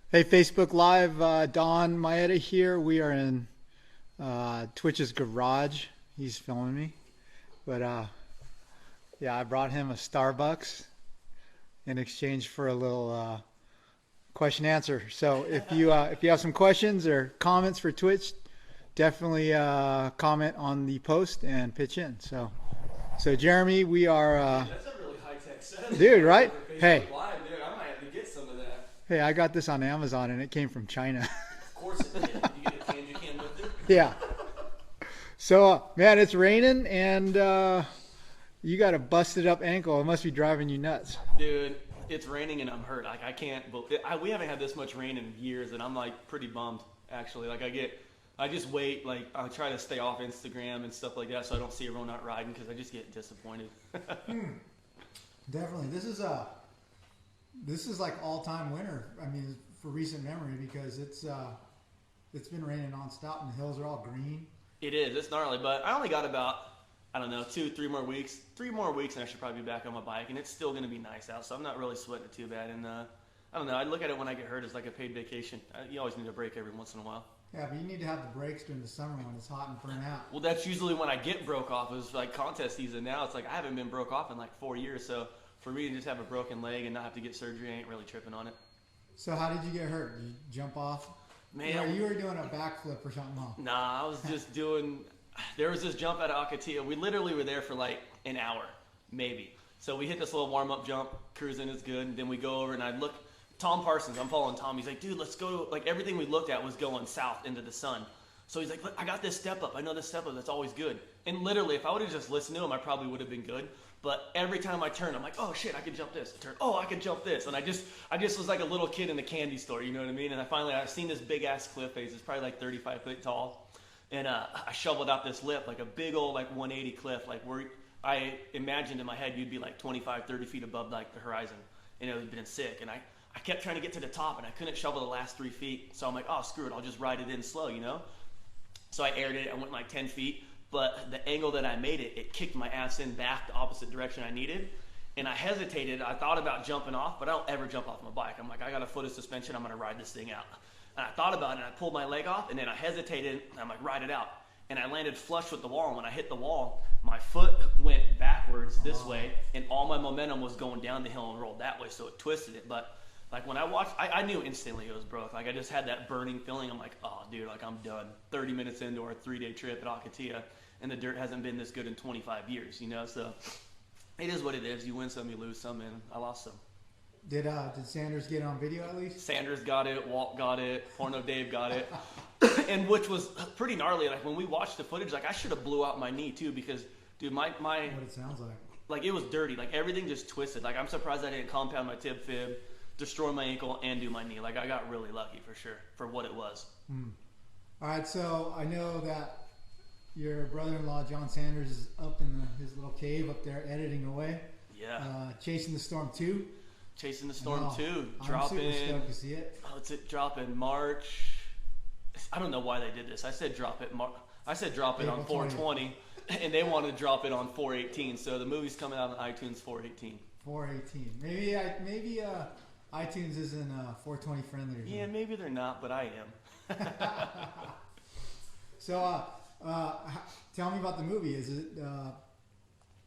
Hey, Facebook Live, Don Maeda here. We are in Twitch's garage. He's filming me. But yeah, I brought him a Starbucks in exchange for a little question answer. So if you have some questions or comments for Twitch, definitely comment on the post and pitch in. So Jeremy, we are Dude, that's a really high-tech setup. dude, right? For Hey, Facebook Live, dude. I might have to get some of that. hey, I got this on Amazon and it came from China. Of course it did. You get a candy can with it? Yeah. So, man, it's raining and you got a busted up ankle. It must be driving you nuts. Dude, it's raining and I'm hurt. Like, I can't we haven't had this much rain in years, and I'm, like, pretty bummed, actually. Like, I just wait. Like, I try to stay off Instagram and stuff like that so I don't see everyone out riding because I just get disappointed. Definitely. This is like all-time winter. I mean, for recent memory because it's been raining nonstop and the hills are all green. It is. It's gnarly, but I only got about, I don't know, 3 more weeks. 3 more weeks, and I should probably be back on my bike, and it's still going to be nice out, so I'm not really sweating it too bad. And I don't know. I look at it when I get hurt as like a paid vacation. You always need a break every once in a while. Yeah, but you need to have the breaks during the summer when it's hot and burn out. Well, that's usually when I get broke off. It's like contest season now. It's like I haven't been broke off in like 4 years, so for me to just have a broken leg and not have to get surgery, I ain't really tripping on it. So how did you get hurt? Did you jump off? Man, yeah, you were doing a backflip or something, huh? nah, I was just doing. There was this jump out of Akatia. We literally were there for like an hour, maybe. So we hit this little warm-up jump, cruising is good. And then we go over and I look, Tom Parsons, I'm following Tom. He's like, dude, let's go. Like everything we looked at was going south into the sun. So he's like, look, I got this step up. I know this step up. That's always good. And literally, if I would have just listened to him, I probably would have been good. But every time I turn, I'm like, oh shit, I could jump this. I turn, oh, I could jump this. And I just was like a little kid in a candy store, you know what I mean? And I've seen this big ass cliff face. It's probably like 35 feet tall. And I shoveled out this lip, like a big old like 180 cliff, like where I imagined in my head you'd be like 25, 30 feet above like the horizon. And it would have been sick. And I kept trying to get to the top and I couldn't shovel the last 3 feet. So I'm like, oh, screw it. I'll just ride it in slow, you know? So I aired it. I went like 10 feet. But the angle that I made it, it kicked my ass in back the opposite direction I needed. And I hesitated. I thought about jumping off, but I don't ever jump off my bike. I'm like, I got a foot of suspension. I'm going to ride this thing out. And I thought about it, and I pulled my leg off, and then I hesitated, and I'm like, ride it out. And I landed flush with the wall, and when I hit the wall, my foot went backwards this way, and all my momentum was going down the hill and rolled that way, so it twisted it. But like when I watched, I knew instantly it was broke. Like I just had that burning feeling. I'm like, oh, dude, like I'm done. 30 minutes into our 3-day trip at Akatia, and the dirt hasn't been this good in 25 years, you know? So it is what it is. You win some, you lose some, and I lost some. Did Sanders get on video at least? Sanders got it, Walt got it, Porno Dave got it, and which was pretty gnarly. Like when we watched the footage, like I should have blew out my knee too because, dude, my What it sounds like. it was dirty. Like everything just twisted. Like I'm surprised I didn't compound my tib fib, destroy my ankle, and do my knee. Like I got really lucky for sure for what it was. All right, so I know that your brother-in-law John Sanders is up in his little cave up there editing away. Yeah. Chasing the Storm 2. Chasing the Storm 2. I'm super stoked to see it. Oh, it's drop in March. I don't know why they did this. I said drop it. I said drop it on 420, and they wanted to drop it on 418. So the movie's coming out on iTunes 418. 418. Maybe iTunes isn't 420 friendly. Yeah, maybe they're not, but I am. So, tell me about the movie.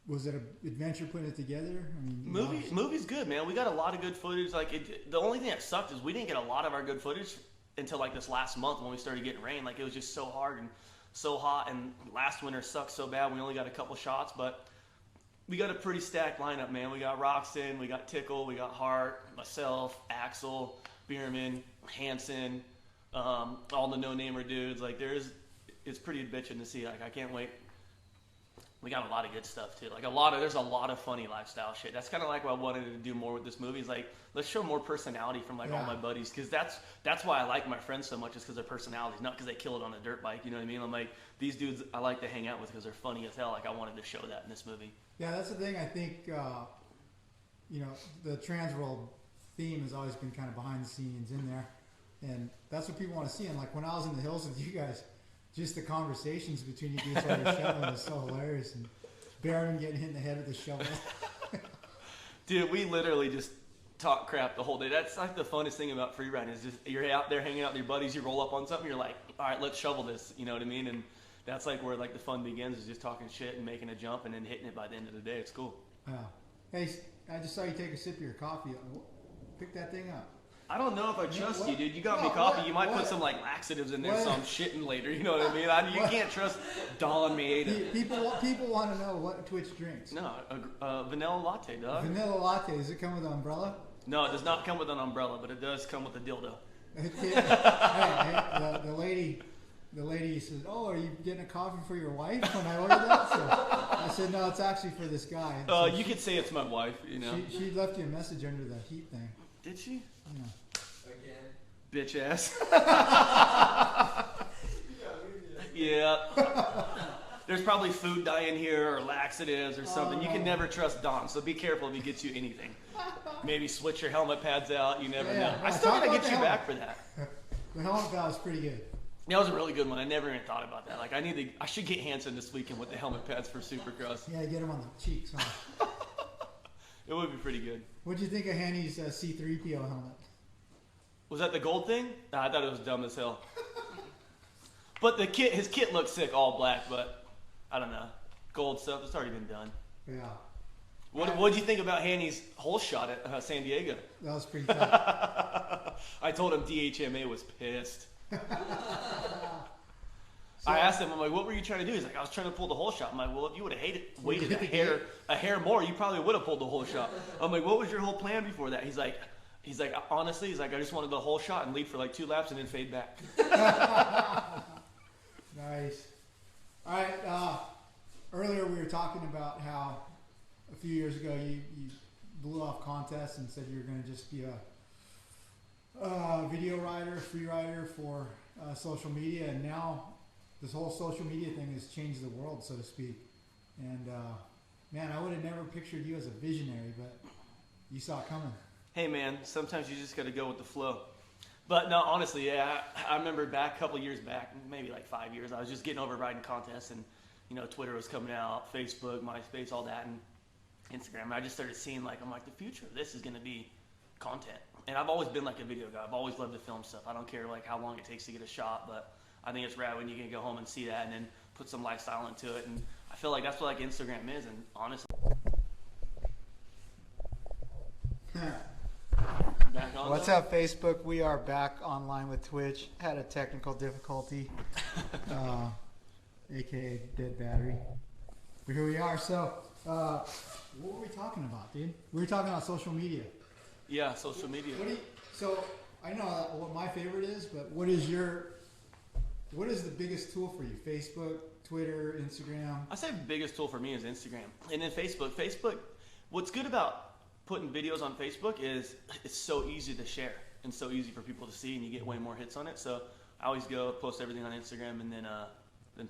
Was it an adventure putting it together? I mean, Movie's good, man. We got a lot of good footage. Like the only thing that sucked is we didn't get a lot of our good footage until like this last month when we started getting rain. Like it was just so hard and so hot, and last winter sucked so bad. We only got a couple shots, but we got a pretty stacked lineup, man. We got Roxon, we got Tickle, we got Hart, myself, Axel, Bierman, Hansen, all the no-namer dudes. Like it's pretty bitching to see. Like I can't wait. We got a lot of good stuff too. Like there's a lot of funny lifestyle shit. That's kind of like what I wanted to do more with this movie. Is like let's show more personality from like all my buddies, because that's why I like my friends so much, is because their personalities, not because they kill it on a dirt bike. You know what I mean? I'm like, these dudes I like to hang out with because they're funny as hell. Like I wanted to show that in this movie. Yeah, that's the thing. I think the TransWorld theme has always been kind of behind the scenes in there, and that's what people want to see. And like when I was in the hills with you guys, just the conversations between you dudes while you're shoveling is so hilarious. And Baron getting hit in the head with the shovel. Dude, we literally just talk crap the whole day. That's like the funnest thing about free riding is just you're out there hanging out with your buddies, you roll up on something, you're like, all right, let's shovel this. You know what I mean? And that's like where like the fun begins, is just talking shit and making a jump and then hitting it by the end of the day. It's cool. Yeah. Hey, I just saw you take a sip of your coffee. Pick that thing up. I don't know if I trust what? you, dude. You got No, me coffee. what? You might What? put some like laxatives in there, What? so I'm shitting later. You know what I mean? You can't trust Don Maeda. People want to know what Twitch drinks. No, a vanilla latte, dog. Vanilla latte. Does it come with an umbrella? No, it does not come with an umbrella, but it does come with a dildo. The lady said, "Oh, are you getting a coffee for your wife?" When I ordered that, so I said, "No, it's actually for this guy." So You could say it's my wife, you know. She left you a message under the heat thing. Did she? Yeah. Again. Bitch ass. Yeah. There's probably food dye in here or laxatives or something. You can never trust Don, so be careful if he gets you anything. Maybe switch your helmet pads out. You never know. I still gotta get you back for that. The helmet pad was pretty good. That was a really good one. I never even thought about that. Like I should get Hanson this weekend with the helmet pads for Supercross. Yeah, get him on the cheeks. Huh? It would be pretty good. What do you think of Hanny's C3PO helmet? Was that the gold thing? Nah, I thought it was dumb as hell. But his kit looks sick, all black. But I don't know, gold stuff. It's already been done. Yeah. What did you think about Hanny's hole shot at San Diego? That was pretty tough. I told him DHMA was pissed. So, I asked him, I'm like, what were you trying to do? He's like, I was trying to pull the whole shot. I'm like, well, if you would have waited a hair more, you probably would have pulled the whole shot. I'm like, what was your whole plan before that? He's like, honestly, I just wanted the whole shot and lead for like 2 laps and then fade back. Nice. All right. Earlier we were talking about how a few years ago you blew off contests and said you were going to just be a video rider, free rider for social media, and now this whole social media thing has changed the world, so to speak. And man, I would have never pictured you as a visionary, but you saw it coming. Hey man, sometimes you just got to go with the flow. But no, honestly, yeah, I remember back a couple years back, maybe like 5 years, I was just getting over riding contests, and you know, Twitter was coming out, Facebook, MySpace, all that, and Instagram. I just started seeing like, I'm like, the future of this is going to be content. And I've always been like a video guy. I've always loved to film stuff. I don't care like how long it takes to get a shot, but I think it's rad when you can go home and see that and then put some lifestyle into it. And I feel like that's what like Instagram is. And honestly, back on What's though? up, Facebook? We are back online with Twitch. Had a technical difficulty, aka dead battery. But here we are. So, what were we talking about, dude? We were talking about social media. Yeah, social media. So I know what my favorite is, but what is the biggest tool for you? Facebook, Twitter, Instagram? I say the biggest tool for me is Instagram. And then Facebook. Facebook, what's good about putting videos on Facebook is it's so easy to share and so easy for people to see, and you get way more hits on it. So I always go post everything on Instagram and then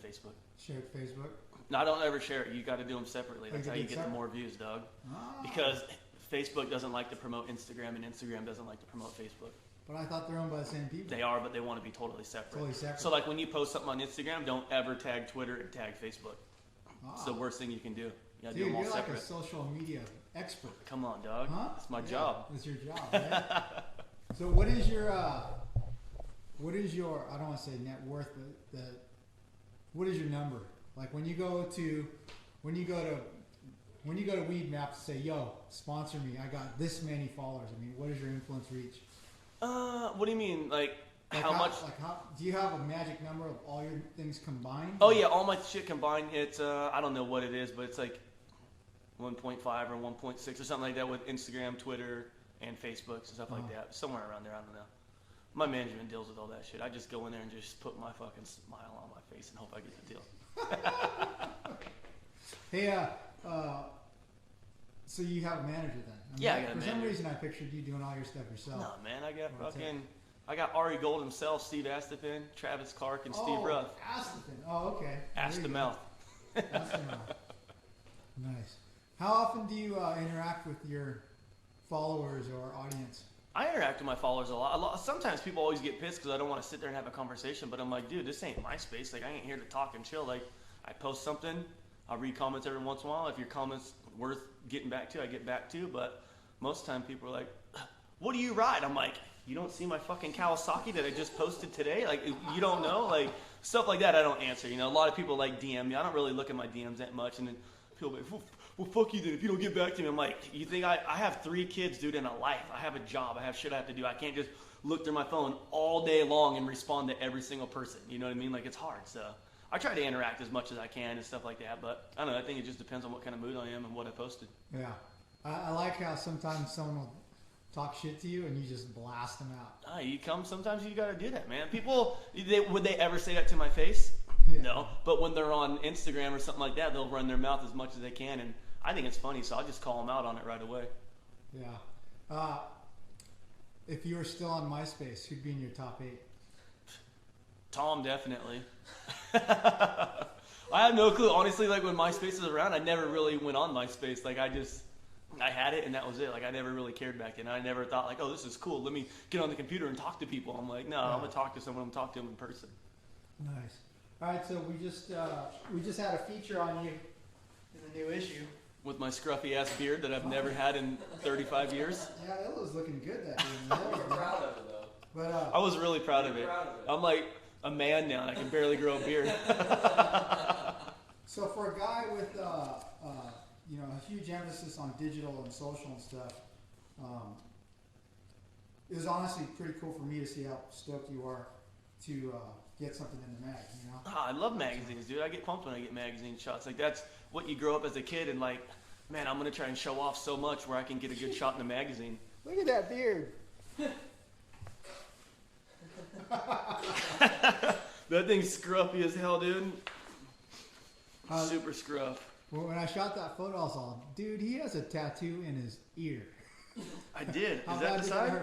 Facebook. Share it Facebook? No, I don't ever share it. You got to do them separately. That's how you get the separate? more views, dog. Ah. Because Facebook doesn't like to promote Instagram, and Instagram doesn't like to promote Facebook. But I thought they're owned by the same people. They are, but they want to be totally separate. Totally separate. So like when you post something on Instagram, don't ever tag Twitter and tag Facebook. It's the worst thing you can do. You gotta do Dude, them all you're separate. like a social media expert. Come on, dog. Huh? It's my Yeah, job. It's your job, right? So what is your I don't want to say net worth, but what is your number? Like when you go to Weed Map to say, yo, sponsor me, I got this many followers. I mean, what is your influence reach? What do you mean? Like how much? Do you have a magic number of all your things combined? Oh yeah, all my shit combined. It's I don't know what it is, but it's like 1.5 or 1.6 or something like that with Instagram, Twitter, and Facebook and stuff like that. Somewhere around there, I don't know. My management deals with all that shit. I just go in there and just put my fucking smile on my face and hope I get the deal. Hey, so you have a manager then? Yeah, I got a For some manager. reason, I pictured you doing all your stuff yourself. No, man, I got What's fucking, I got Ari Gold himself, Steve Astapin, Travis Clark, and Steve Ruff. Aston. Oh, okay. Ask There the you mouth. go. Ask the mouth. Nice. How often do you interact with your followers or audience? I interact with my followers a lot. Sometimes people always get pissed because I don't want to sit there and have a conversation, but I'm like, dude, this ain't my space. Like, I ain't here to talk and chill. Like, I post something, I'll read comments every once in a while. If your comment's worth getting back to, I get back to. But most of the time, people are like, what do you ride? I'm like, you don't see my fucking Kawasaki that I just posted today? Like, you don't know? Like, stuff like that I don't answer. You know, a lot of people like DM me. I don't really look at my DMs that much. And then people be like, well, fuck you then if you don't get back to me. I'm like, you think I have 3 kids, dude, in a life. I have a job. I have shit I have to do. I can't just look through my phone all day long and respond to every single person. You know what I mean? Like, it's hard. So I try to interact as much as I can and stuff like that. But I don't know. I think it just depends on what kind of mood I am and what I posted. Yeah. I like how sometimes someone will talk shit to you and you just blast them out. Sometimes you gotta do that, man. People, would they ever say that to my face? Yeah. No. But when they're on Instagram or something like that, they'll run their mouth as much as they can. And I think it's funny, so I'll just call them out on it right away. Yeah. If you were still on MySpace, who'd be in your top 8? Tom, definitely. I have no clue. Honestly, like when MySpace was around, I never really went on MySpace. Like I had it and that was it. Like I never really cared back then. I never thought like, oh, this is cool. Let me get on the computer and talk to people. I'm like, no, yeah. I'm gonna talk to someone. I'm gonna talk to them in person. Nice. All right, so we just had a feature on you in the new issue. With my scruffy ass beard that I've never had in 35 years. Yeah, it was looking good that day. You were proud of it though. But I was really proud of it. I'm like a man now and I can barely grow a beard. So for a guy with a huge emphasis on digital and social and stuff, it was honestly pretty cool for me to see how stoked you are to get something in the mag, you know? Oh, I love magazines, dude. I get pumped when I get magazine shots. Like that's what you grow up as a kid and like, man, I'm gonna try and show off so much where I can get a good shot in a magazine. Look at that beard. That thing's scruffy as hell, dude. Super scruff. Well, when I shot that photo, I was all, dude, he has a tattoo in his ear. I did. How Is bad that the did side? that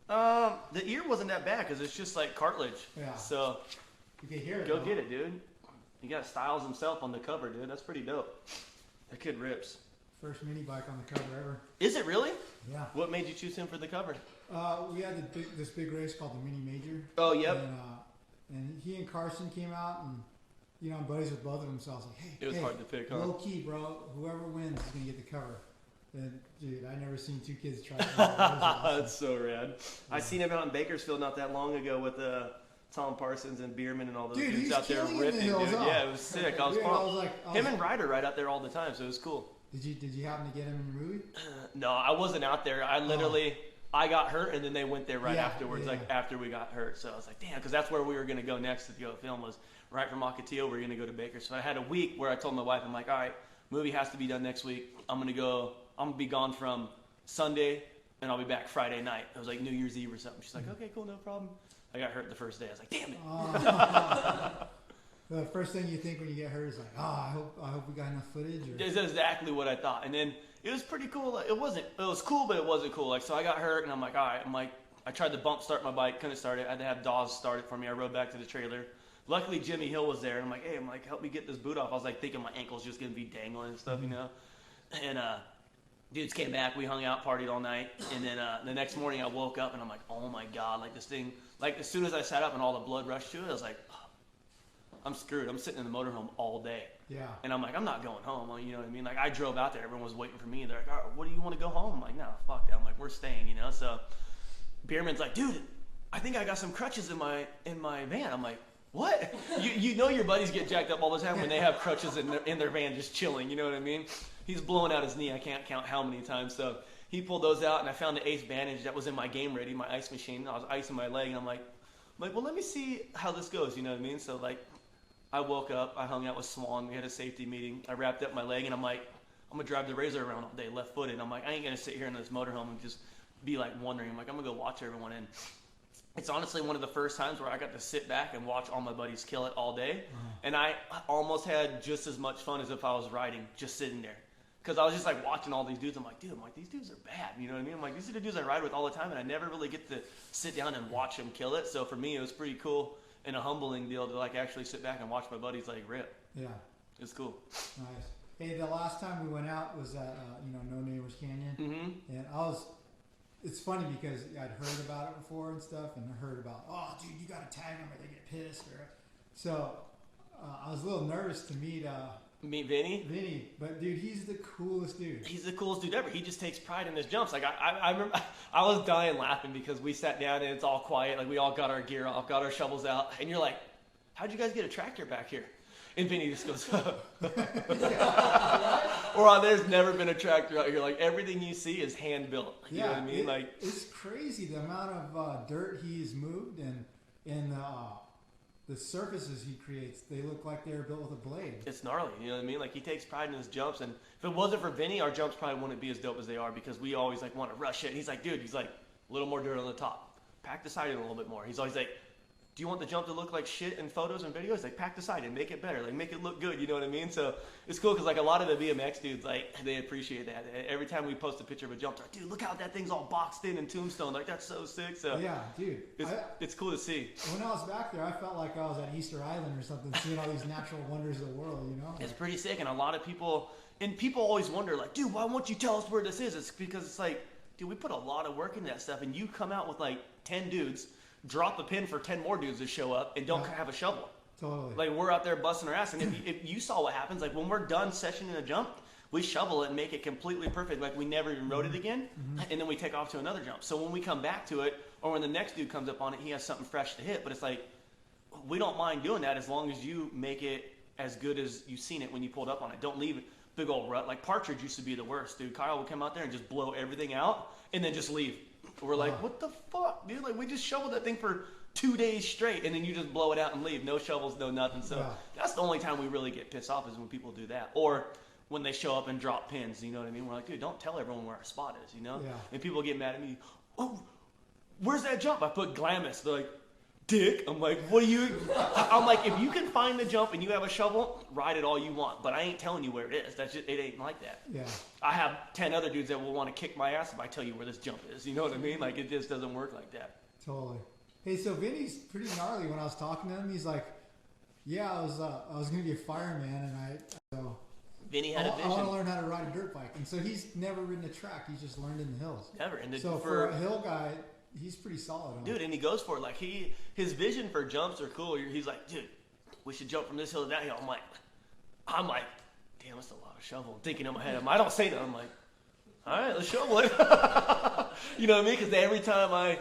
hurt? The ear wasn't that bad because it's just like cartilage. Yeah. So you can hear it. Go get it, dude. You got Styles himself on the cover, dude. That's pretty dope. That kid rips. First mini bike on the cover ever. Is it really? Yeah. What made you choose him for the cover? We had this big race called the Mini Major. Oh, yep. And he and Carson came out and, you know, I'm buddies with both of them, so I was like, hey, it was hard to pick, huh? Low key, bro. Whoever wins is going to get the cover. And, dude, I never seen 2 kids try that. Awesome. That's so rad. Yeah. I seen him out in Bakersfield not that long ago with Tom Parsons and Bierman and all those dudes out there ripping, dude. Yeah, it was sick. I was pumped. Him and Ryder right out there all the time, so it was cool. Did you happen to get him in your movie? No, I wasn't out there. I literally, I got hurt and then they went there right afterwards, like after we got hurt. So I was like, damn, because that's where we were going to go next to go film was right from Ocotillo. We were going to go to Bakersfield. I had a week where I told my wife, I'm like, all right, movie has to be done next week. I'm going to be gone from Sunday and I'll be back Friday night. It was like New Year's Eve or something. She's like, okay, cool, no problem. I got hurt the first day. I was like, damn it. The first thing you think when you get hurt is like, I hope we got enough footage. That's exactly what I thought. And then it was pretty cool. It was cool, but it wasn't cool. Like, so I got hurt and I'm like, all right. I tried to bump start my bike, couldn't start it. I had to have Dawes start it for me. I rode back to the trailer. Luckily, Jimmy Hill was there. And I'm like, hey, help me get this boot off. I was like thinking my ankle's just going to be dangling and stuff, you know? And, dudes came back, we hung out, partied all night, and then the next morning I woke up and I'm like, oh my God, like this thing, like as soon as I sat up and all the blood rushed to it, I was like, oh, I'm screwed. I'm sitting in the motorhome all day. Yeah. And I'm like, I'm not going home. You know what I mean? Like I drove out there, everyone was waiting for me. They're like, all right, what do you want to go home? I'm like, no, fuck that. I'm like, we're staying, you know? So Bierman's like, dude, I think I got some crutches in my van. I'm like, what? You know your buddies get jacked up all the time when they have crutches in their van just chilling, you know what I mean? He's blowing out his knee. I can't count how many times. So he pulled those out, and I found the Ace bandage that was in my Game Ready, my ice machine. I was icing my leg, and I'm like, well, let me see how this goes, you know what I mean? So, like, I woke up. I hung out with Swan. We had a safety meeting. I wrapped up my leg, and I'm like, I'm going to drive the Razor around all day, left-footed. I'm like, I ain't going to sit here in this motorhome and just be, like, wondering. I'm like, I'm going to go watch everyone in. It's honestly one of the first times where I got to sit back and watch all my buddies kill it all day. And I almost had just as much fun as if I was riding, just sitting there. Because I was just like watching all these dudes. I'm like, dude, these dudes are bad. You know what I mean? I'm like, these are the dudes I ride with all the time, and I never really get to sit down and watch them kill it. So for me, it was pretty cool and a humbling deal to like actually sit back and watch my buddies like rip. Yeah. It's cool. Nice. Hey, the last time we went out was at, No Neighbors Canyon. Mm-hmm. And it's funny because I'd heard about it before and stuff, and I heard about, oh, dude, you got to tag them or they get pissed. So I was a little nervous to meet Meet Vinny. Vinny, but dude, he's the coolest dude. He's the coolest dude ever. He just takes pride in his jumps. Like I remember, I was dying laughing because we sat down and it's all quiet. Like we all got our gear off, got our shovels out, and you're like, "How'd you guys get a tractor back here?" And Vinny just goes, or there's never been a tractor out here. Like everything you see is hand built. You know what I mean? Like it's crazy the amount of dirt he's moved and the surfaces he creates. They look like they're built with a blade. It's gnarly. You know what I mean? Like he takes pride in his jumps, and if it wasn't for Vinny, our jumps probably wouldn't be as dope as they are because we always like want to rush it. And he's like, dude, he's like a little more dirt on the top, pack the side in a little bit more. He's always like, do you want the jump to look like shit in photos and videos? Like, pack the side and make it better. Like, make it look good. You know what I mean? So it's cool because like a lot of the BMX dudes, like they appreciate that. Every time we post a picture of a jump, they're like, dude, look how that thing's all boxed in and tombstone. Like that's so sick. So yeah, dude, it's cool to see. When I was back there, I felt like I was at Easter Island or something, seeing all these natural wonders of the world. You know, it's pretty sick. And a lot of people always wonder, like, dude, why won't you tell us where this is? It's because it's like, dude, we put a lot of work into that stuff, and you come out with like 10 dudes. Drop a pin for 10 more dudes to show up and don't have a shovel. Totally. Like we're out there busting our ass, and if you saw what happens, like when we're done sessioning a jump, we shovel it and make it completely perfect, like we never even rode it again, and then we take off to another jump. So when we come back to it, or when the next dude comes up on it, he has something fresh to hit. But it's like we don't mind doing that as long as you make it as good as you've seen it when you pulled up on it. Don't leave big old rut. Like Partridge used to be the worst, dude. Kyle would come out there and just blow everything out and then just leave. We're like, what the fuck, dude? Like, we just shoveled that thing for 2 days straight, and then you just blow it out and leave. No shovels, no nothing. So that's the only time we really get pissed off is when people do that. Or when they show up and drop pins, you know what I mean? We're like, dude, don't tell everyone where our spot is, you know? Yeah. And people get mad at me. Oh, where's that jump? I put Glamis. They're like, dick. I'm like, what are you? I'm like, if you can find the jump and you have a shovel, ride it all you want. But I ain't telling you where it is. That's just, it ain't like that. Yeah. I have 10 other dudes that will want to kick my ass if I tell you where this jump is. You know what I mean? Like, it just doesn't work like that. Totally. Hey, so Vinny's pretty gnarly. When I was talking to him, he's like, yeah, I was going to be a fireman, and Vinny had a vision. I want to learn how to ride a dirt bike. And so he's never ridden a track. He's just learned in the hills. Never. And so for a hill guy, he's pretty solid. Dude, and he goes for it. Like, his vision for jumps are cool. He's like, dude, we should jump from this hill to that hill. I'm like, damn, that's a lot of shovel. I'm thinking in my head. I don't say that. I'm like, all right, let's shovel it. You know what I mean? Because every time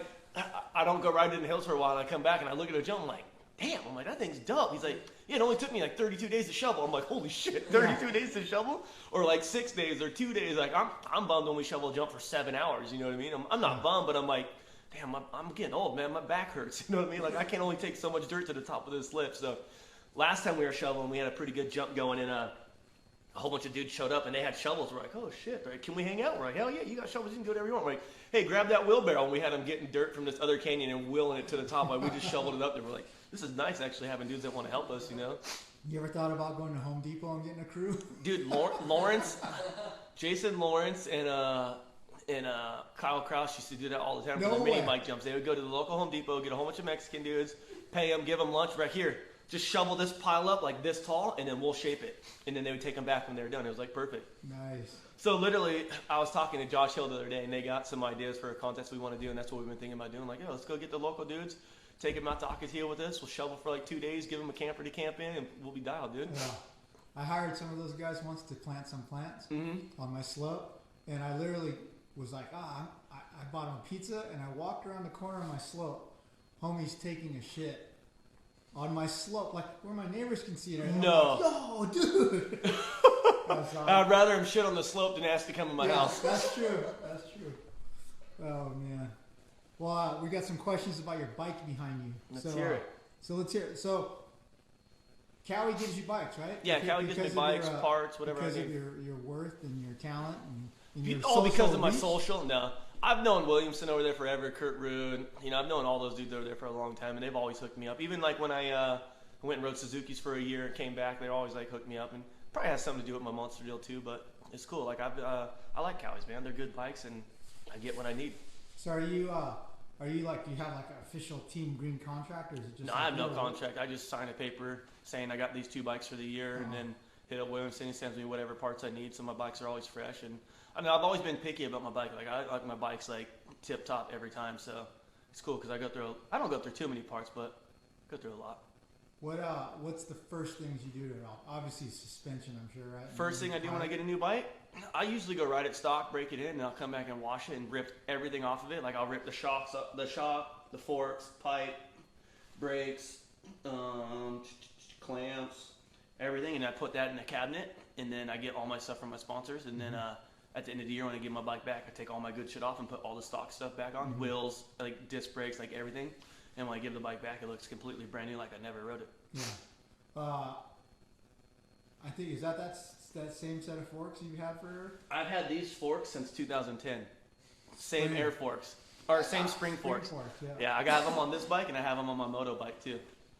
I don't go riding in the hills for a while, and I come back and I look at a jump, I'm like, damn, that thing's dope. He's like, yeah, it only took me like 32 days to shovel. I'm like, holy shit, 32 days to shovel? Or like 6 days or 2 days. Like, I'm bummed when we shovel a jump for 7 hours, you know what I mean? I'm not bummed, but I'm like, damn, I'm getting old, man. My back hurts, you know what I mean? Like, I can only take so much dirt to the top of this lip. So last time we were shoveling, we had a pretty good jump going, and a whole bunch of dudes showed up, and they had shovels. We're like, oh, shit, right, can we hang out? We're like, hell yeah, you got shovels, you can do whatever you want. We're like, hey, grab that wheelbarrow. And we had them getting dirt from this other canyon and wheeling it to the top. Like, we just shoveled it up there. We're like, this is nice actually having dudes that want to help us, you know? You ever thought about going to Home Depot and getting a crew? Dude, Lawrence, Jason Lawrence, and Kyle Kraus used to do that all the time for their mini bike jumps. They would go to the local Home Depot, get a whole bunch of Mexican dudes, pay them, give them lunch right here. Just shovel this pile up like this tall, and then we'll shape it. And then they would take them back when they were done. It was like perfect. Nice. So literally, I was talking to Josh Hill the other day, and they got some ideas for a contest we want to do, and that's what we've been thinking about doing. Like, yo, let's go get the local dudes, take them out to Ocotillo with us. We'll shovel for like 2 days, give them a camper to camp in, and we'll be dialed, dude. Yeah. I hired some of those guys once to plant some plants on my slope, and I literally was like, I bought him a pizza, and I walked around the corner of my slope. Homie's taking a shit on my slope, like where my neighbors can see it. No. Like, no, dude. I'd rather him shit on the slope than ask to come in my house. That's true. That's true. Oh, man. Well, we got some questions about your bike behind you. Let's hear it. So let's hear it. So, Cowie gives you bikes, right? Yeah, Cowie gives me bikes, parts, whatever I need. Because of your worth and your talent and your all because of my reach? social? No. I've known Williamson over there forever, Kurt Ruud. You know, I've known all those dudes over there for a long time, and they've always hooked me up. Even like when I went and rode Suzuki's for a year and came back, they always like hooked me up. And probably has something to do with my monster deal too, but it's cool. Like I like Cowie's, man. They're good bikes, and I get what I need. So are you like, do you have like an official Team Green contract, or is it just? No, I have no contract. I just sign a paper saying I got these 2 bikes for the year, and then hit up Williamson. He sends me whatever parts I need, so my bikes are always fresh. And I mean, I've always been picky about my bike. Like I like my bikes like tip top every time, so it's cool because I don't go through too many parts, but go through a lot. What's the first things you do to it? Obviously suspension, I'm sure, right? First thing I do when I get a new bike, I usually go ride it stock, break it in, and I'll come back and wash it and rip everything off of it. Like I'll rip the shocks, the forks, pipe, brakes, clamps, everything, and I put that in a cabinet. And then I get all my stuff from my sponsors, and then at the end of the year when I give my bike back, I take all my good shit off and put all the stock stuff back on, wheels, like disc brakes, like everything. And when I give the bike back, it looks completely brand new, like I never rode it. Yeah. I think, is that same set of forks you've had for? I've had these forks since 2010. Same air forks, or same spring forks. Yeah, I got them on this bike, and I have them on my moto bike too.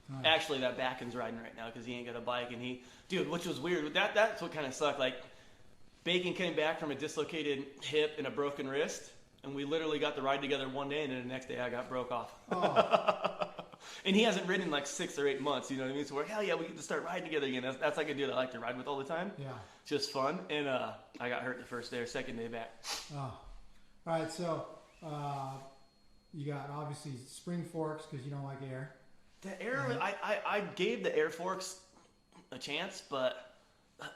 Nice. Actually, that Backen's riding right now because he ain't got a bike, and dude, which was weird. That's what kind of sucked. Like, Bacon came back from a dislocated hip and a broken wrist, and we literally got to ride together one day, and then the next day I got broke off. Oh. And he hasn't ridden in like 6 or 8 months, you know what I mean? So we're like, hell yeah, we get to start riding together again. That's like a dude I like to ride with all the time. Yeah. Just fun. And I got hurt the first day or second day back. Oh. All right, so you got obviously spring forks because you don't like air. The air, I gave the air forks a chance, but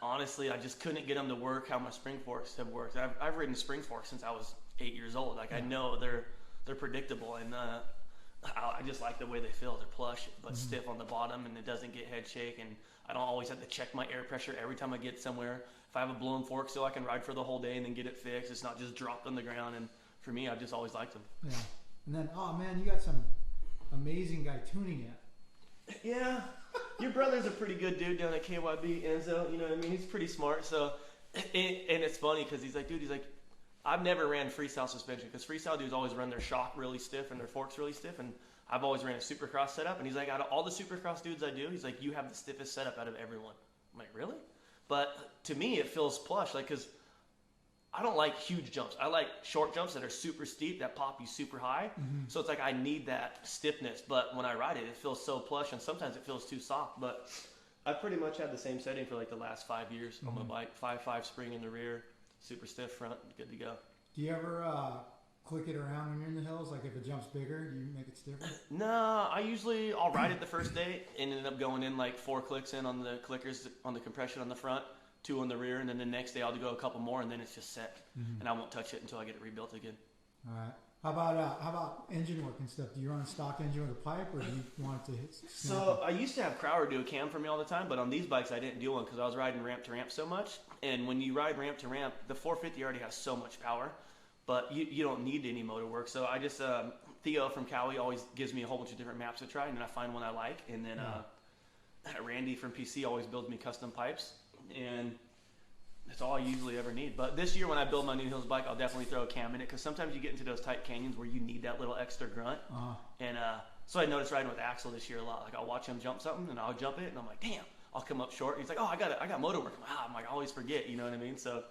honestly, I just couldn't get them to work how my spring forks have worked. I've ridden spring forks since I was 8 years old. Like, I know they're predictable, and I just like the way they feel. They're plush, but stiff on the bottom, and it doesn't get head shake, and I don't always have to check my air pressure every time I get somewhere. If I have a blown fork, so I can ride for the whole day and then get it fixed. It's not just dropped on the ground, and for me, I've just always liked them. Yeah. And then, oh man, you got some amazing guy tuning it. Yeah, your brother's a pretty good dude down at KYB, Enzo. You know what I mean? He's pretty smart. So, and it's funny because he's like, I've never ran freestyle suspension because freestyle dudes always run their shock really stiff and their forks really stiff, and I've always ran a supercross setup. And he's like, out of all the supercross dudes I do, he's like, you have the stiffest setup out of everyone. I'm like, really? But to me, it feels plush, like, because I don't like huge jumps. I like short jumps that are super steep, that pop you super high. So it's like I need that stiffness. But when I ride it, it feels so plush, and sometimes it feels too soft. But I've pretty much had the same setting for like the last 5 years on my bike. 5.5 spring in the rear, super stiff front, good to go. Do you ever click it around when you're in the hills? Like if it jumps bigger, do you make it stiffer? No, I'll ride it the first day and end up going in like 4 clicks in on the clickers, on the compression on the front, 2 on the rear, and then the next day I'll go a couple more, and then it's just set, and I won't touch it until I get it rebuilt again. All right. How about engine work and stuff? Do you run a stock engine with a pipe, or do you want it to hit? So I used to have Crowder do a cam for me all the time, but on these bikes I didn't do one because I was riding ramp to ramp so much. And when you ride ramp to ramp, the 450 already has so much power, but you don't need any motor work. So I just Theo from Cowie always gives me a whole bunch of different maps to try, and then I find one I like, and then Randy from PC always builds me custom pipes, and that's all I usually ever need. But this year when I build my New Hills bike, I'll definitely throw a cam in it, because sometimes you get into those tight canyons where you need that little extra grunt. And so I noticed riding with Axel this year a lot. Like I'll watch him jump something, and I'll jump it, and I'm like, damn, I'll come up short. And he's like, oh, I got motor work. I'm like, I always forget, you know what I mean? So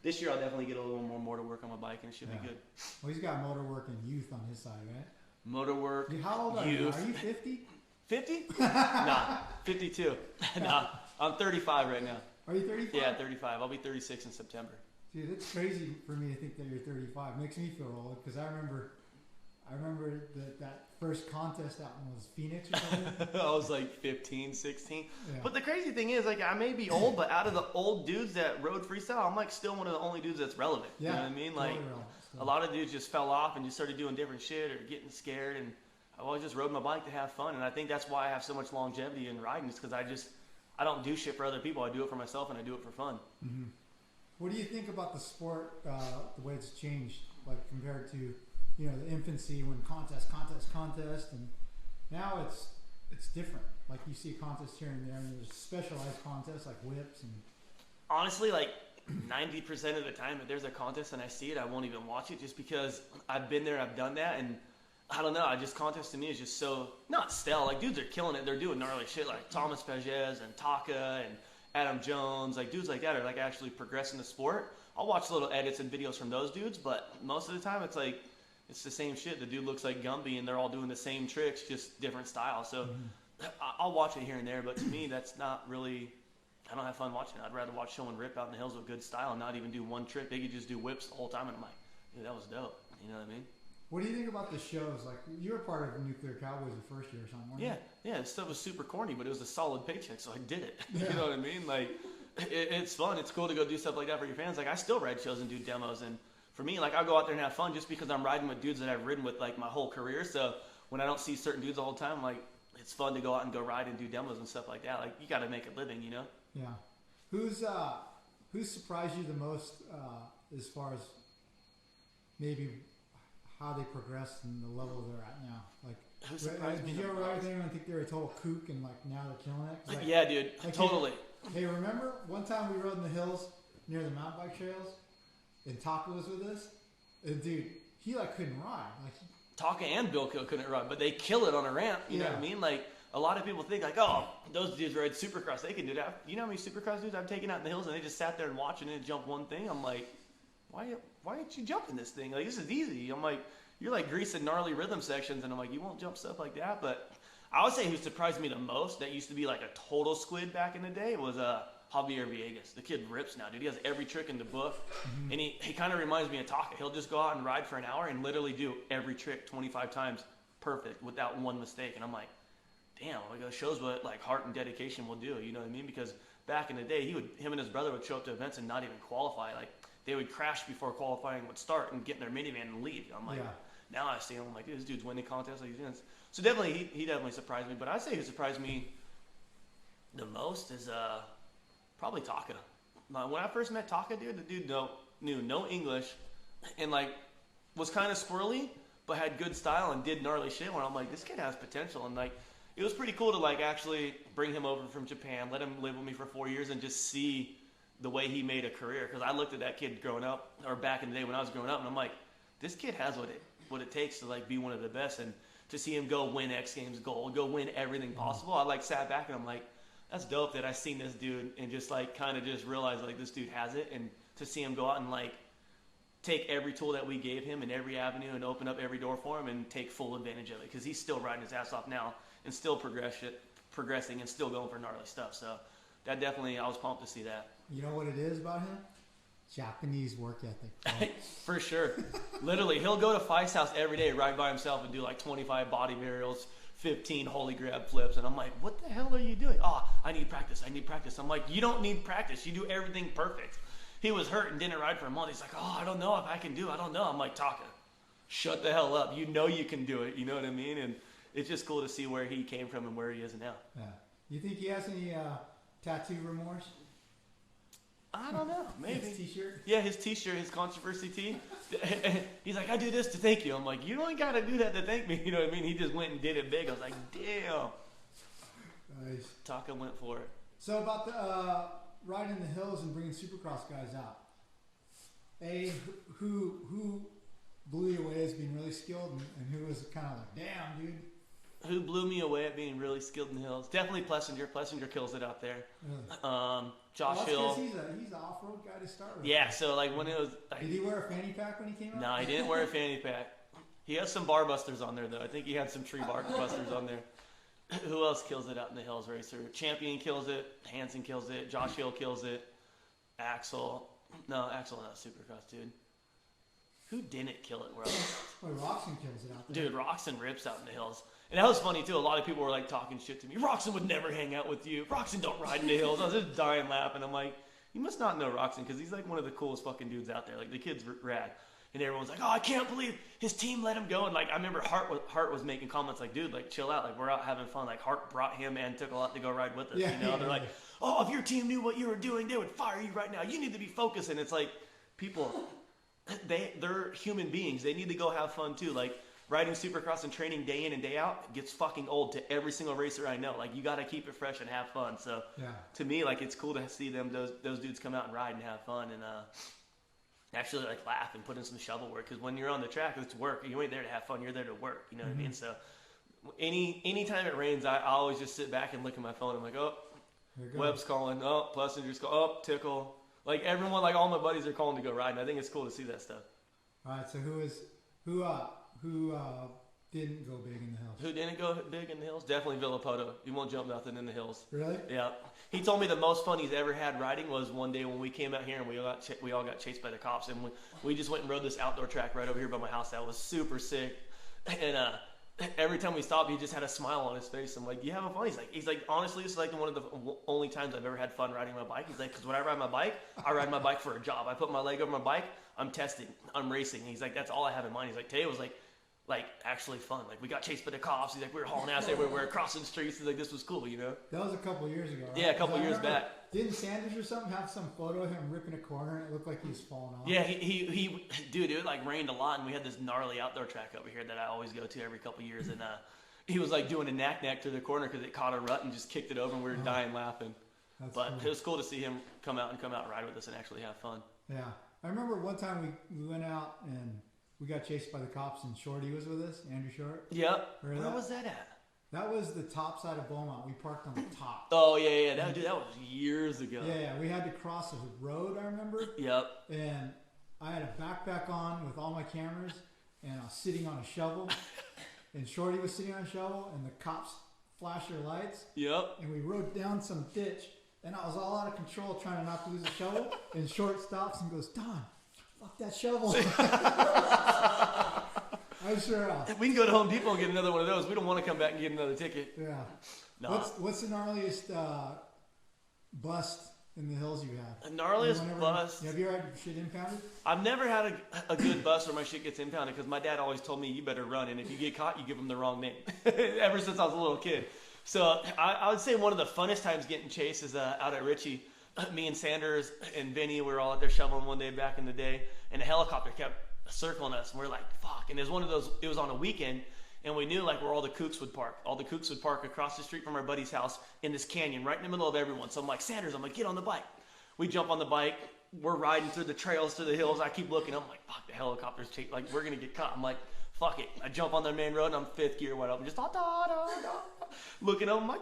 this year I'll definitely get a little more motor work on my bike, and it should be good. Well, he's got motor work and youth on his side, right? Motor work, Dude, how old are you? Are you 50? 50? Nah, 52. Nah, I'm 35 right now. Are you 35? Yeah, 35. I'll be 36 in September. Dude, it's crazy for me to think that you're 35. Makes me feel old, because I remember that first contest out in was Phoenix or something. I was like 15, 16. Yeah. But the crazy thing is, like, I may be old, but out of the old dudes that rode freestyle, I'm like still one of the only dudes that's relevant. Yeah, you know what I mean? Like, a lot of dudes just fell off and just started doing different shit or getting scared. And I've always just rode my bike to have fun. And I think that's why I have so much longevity in riding, is because I don't do shit for other people. I do it for myself, and I do it for fun. Mm-hmm. What do you think about the sport, the way it's changed, like compared to, the infancy when contest, and now it's different. Like you see contests here and there, and there's specialized contests like whips and. Honestly, like 90% of the time, if there's a contest and I see it, I won't even watch it, just because I've been there, I've done that, and I don't know. Contest to me is just so not stale. Like dudes are killing it. They're doing gnarly shit, like Thomas Pages and Taka and Adam Jones. Like dudes like that are like actually progressing the sport. I'll watch little edits and videos from those dudes, but most of the time it's like it's the same shit. The dude looks like Gumby, and they're all doing the same tricks, just different styles. So I'll watch it here and there, but to me that's not really. I don't have fun watching it. I'd rather watch someone rip out in the hills with good style and not even do one trick. They could just do whips the whole time, and I'm like, dude, that was dope. You know what I mean? What do you think about the shows? Like, you were part of Nuclear Cowboys the first year or something, weren't Yeah, this stuff was super corny, but it was a solid paycheck, so I did it. Yeah. You know what I mean? Like, it's fun. It's cool to go do stuff like that for your fans. Like, I still ride shows and do demos, and for me, like, I'll go out there and have fun just because I'm riding with dudes that I've ridden with, like, my whole career. So when I don't see certain dudes all the time, like, it's fun to go out and go ride and do demos and stuff like that. Like, you got to make a living, you know? you? Yeah. Who's surprised you the most as far as maybe how they progressed and the level they're at now? Like, Who surprised me did you the ever ride most? with anyone think they were a total kook and like now they're killing it? 'Cause, like, Yeah, dude, like, totally. Hey, remember one time we rode in the hills near the mountain bike trails, and Taka was with us, and dude, he like couldn't ride. Like, Taka and Bilko couldn't ride, but they kill it on a ramp. You know what I mean? Like, a lot of people think like, oh, those dudes ride Supercross, they can do that. You know how many Supercross dudes I've taken out in the hills and they just sat there and watching it jump one thing? I'm like, why aren't you jumping this thing? Like, this is easy. I'm like, you're like greasing gnarly rhythm sections, and I'm like, you won't jump stuff like that. But I would say who surprised me the most, that used to be like a total squid back in the day, was Javier Villegas. The kid rips now, dude. He has every trick in the book, and he kind of reminds me of Taka. He'll just go out and ride for an hour and literally do every trick 25 times perfect without one mistake. And I'm like, damn, like, that shows what like heart and dedication will do. You know what I mean? Because back in the day, him and his brother would show up to events and not even qualify. Like, they would crash before qualifying would start and get in their minivan and leave. I'm like, now I see him, I'm like, dude, this dude's winning contests like he's doing. So definitely, he definitely surprised me. But I'd say who surprised me the most is probably Taka. When I first met Taka, dude, the dude knew no English and like was kind of squirrely, but had good style and did gnarly shit. Where I'm like, this kid has potential, and like, it was pretty cool to like actually bring him over from Japan, let him live with me for 4 years, and just see the way he made a career. Because I looked at that kid growing up, or back in the day when I was growing up, and I'm like, this kid has what it takes to like be one of the best. And to see him go win X Games gold, go win everything possible, I like sat back and I'm like, that's dope that I seen this dude and just like kind of just realized like this dude has it. And to see him go out and like take every tool that we gave him in every avenue and open up every door for him and take full advantage of it, because he's still riding his ass off now and still progressing and still going for gnarly stuff. So that definitely, I was pumped to see that. you know what it is about him? Japanese work ethic. For sure. Literally, he'll go to Feist's house every day, ride by himself, and do like 25 body burials, 15 holy grab flips. And I'm like, what the hell are you doing? Oh, I need practice. I'm like, you don't need practice. You do everything perfect. He was hurt and didn't ride for a month. He's like, oh, I don't know if I can do it. I don't know. I'm like, Taka, shut the hell up. You know you can do it. You know what I mean? And it's just cool to see where he came from and where he is now. Yeah. You think he has any tattoo remorse? I don't know. Maybe. His t-shirt? Yeah, his t-shirt, his controversy tee. He's like, I do this to thank you. I'm like, you don't got to do that to thank me. You know what I mean? He just went and did it big. I was like, damn. Nice. Taka went for it. So about the riding the hills and bringing Supercross guys out. Who blew you away as being really skilled, and who was kind of like, damn, dude. Who blew me away at being really skilled in the hills? Definitely Plessinger. Plessinger kills it out there. Really? Josh Well, Hill. that's 'cause he's an off-road guy to start with. Yeah, so like when it was... Did he wear a fanny pack when he came out? No, he didn't wear a fanny pack. He has some bar busters on there, though. I think he had some tree bar busters on there. Who else kills it out in the hills racer? Champion kills it. Hansen kills it. Josh Hill kills it. Axel. No, Axel not Supercross, dude. Who didn't kill it? Where Boy, Roxon kills it out there. Dude, Roxon rips out in the hills. And that was funny, too. A lot of people were, like, talking shit to me. Roxon would never hang out with you. Roxon don't ride in the hills. I was just dying laughing. I'm like, you must not know Roxon, because he's, like, one of the coolest fucking dudes out there. Like, the kid's rad. And everyone's like, oh, I can't believe his team let him go. And, like, I remember Hart was making comments like, dude, like, chill out. Like, we're out having fun. Like, Hart brought him and took a lot to go ride with us. Yeah, you know? They're like, oh, if your team knew what you were doing, they would fire you right now. You need to be focused. And it's like, people, they're human beings. They need to go have fun, too. Like, riding Supercross and training day in and day out gets fucking old to every single racer I know. Like, you got to keep it fresh and have fun. So, to me, like, it's cool to see those dudes come out and ride and have fun and actually, like, laugh and put in some shovel work. Because when you're on the track, it's work. You ain't there to have fun. You're there to work. You know what I mean? So, anytime it rains, I always just sit back and look at my phone. I'm like, oh, Webb's calling. Oh, Plessinger's calling. Oh, Tickle. Like, everyone, like, all my buddies are calling to go ride. And I think it's cool to see that stuff. All right, so who didn't go big in the hills? Who didn't go big in the hills? Definitely Villapoto. He won't jump nothing in the hills. Really? Yeah. He told me the most fun he's ever had riding was one day when we came out here and we all got chased by the cops, and we just went and rode this outdoor track right over here by my house. That was super sick. And every time we stopped, he just had a smile on his face. I'm like, you having fun? He's like, honestly, this is like one of the only times I've ever had fun riding my bike. He's like, because when I ride my bike for a job. I put my leg over my bike, I'm testing, I'm racing. He's like, that's all I have in mind. He's like, today was like actually fun. Like, we got chased by the cops. He's like, we were hauling ass everywhere, crossing streets. He's like, this was cool, you know? That was a couple years ago, right? Yeah, a couple years back. Didn't Sanders or something have some photo of him ripping a corner and it looked like he was falling off? Yeah, he dude, it like rained a lot, and we had this gnarly outdoor track over here that I always go to every couple years, and he was like doing a knack-knack to the corner because it caught a rut and just kicked it over, and we were dying laughing. But cool. It was cool to see him come out and ride with us and actually have fun. Yeah. I remember one time we went out and we got chased by the cops, and Shorty was with us, Andrew Short. Yep. Where was that at? That was the top side of Beaumont. We parked on the top. Oh, yeah. That was years ago. Yeah, we had to cross a road, I remember. Yep. And I had a backpack on with all my cameras, and I was sitting on a shovel. And Shorty was sitting on a shovel, and the cops flashed their lights. Yep. And we rode down some ditch, and I was all out of control trying to not to lose the shovel. And Short stops and goes, Don, fuck that shovel. I sure we can go to Home Depot and get another one of those. We don't want to come back and get another ticket. Yeah. No. What's the gnarliest bust in the hills you have? The gnarliest bust? Have you ever had shit impounded? I've never had a good bust where my shit gets impounded because my dad always told me you better run, and if you get caught, you give them the wrong name. Ever since I was a little kid. So I would say one of the funnest times getting chased is out at Ritchie. Me and Sanders and Vinny were all out there shoveling one day back in the day, and a helicopter kept circling us, and we're like, fuck. And it was one of those, it was on a weekend, and we knew like where all the kooks would park. All the kooks would park across the street from our buddy's house in this canyon right in the middle of everyone. So I'm like, Sanders, I'm like, get on the bike. We jump on the bike. We're riding through the trails, through the hills. I keep looking. I'm like, fuck, the helicopter's like, we're going to get caught. I'm like, fuck it. I jump on the main road, and I'm fifth gear wide open. Just looking up. I'm like,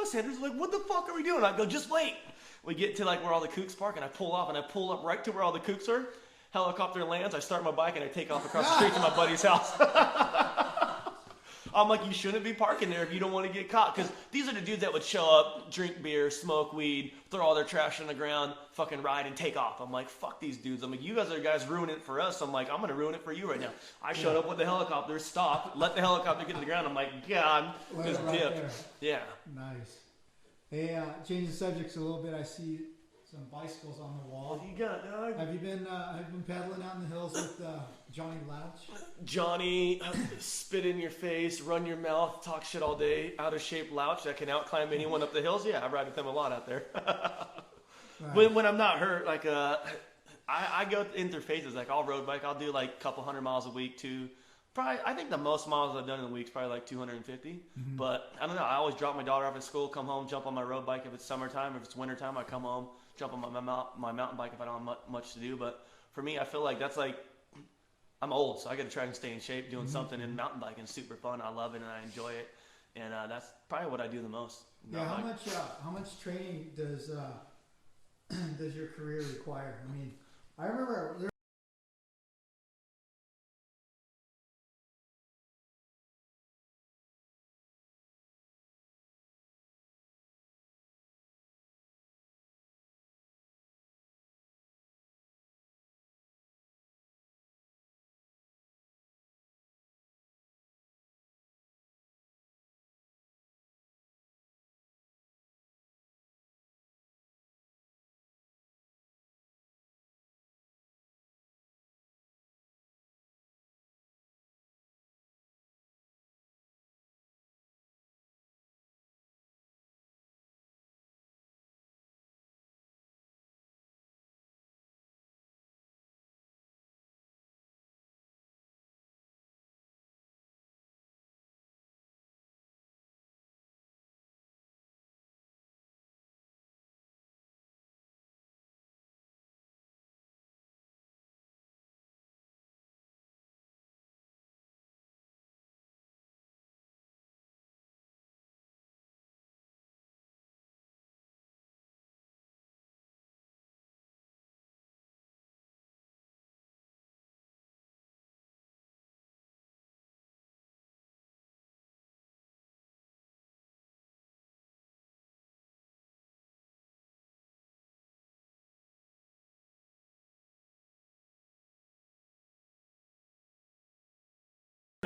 Sanders is like, what the fuck are we doing? I go, just wait. We get to like where all the kooks park, and I pull off, and I pull up right to where all the kooks are. Helicopter lands. I start my bike, and I take off across the street to my buddy's house. I'm like, you shouldn't be parking there if you don't want to get caught. Because these are the dudes that would show up, drink beer, smoke weed, throw all their trash on the ground, fucking ride and take off. I'm like, fuck these dudes. I'm like, you guys are the guys ruining it for us. I'm like, I'm going to ruin it for you right now. I showed up with the helicopter, stopped, let the helicopter get to the ground. I'm like, God, just dipped. There. Yeah. Nice. Hey, changing subjects a little bit. I see some bicycles on the wall. What do you got, dog? Have you been pedaling out in the hills with Johnny Louch? Johnny, spit in your face, run your mouth, talk shit all day, out of shape Louch that can outclimb anyone up the hills. Yeah, I ride with them a lot out there. Right. When I'm not hurt, like I go in through phases. Like I'll road bike, I'll do like a couple 100 miles a week to probably. I think the most miles I've done in a week is probably like 250. Mm-hmm. But I don't know. I always drop my daughter off at school, come home, jump on my road bike if it's summertime. If it's wintertime, I come home, jump on my mountain bike if I don't have much to do. But for me, I feel like that's like I'm old, so I got to try and stay in shape. Doing something in mountain biking is super fun. I love it and I enjoy it, and that's probably what I do the most. Yeah. How much training does does your career require? I mean, I remember.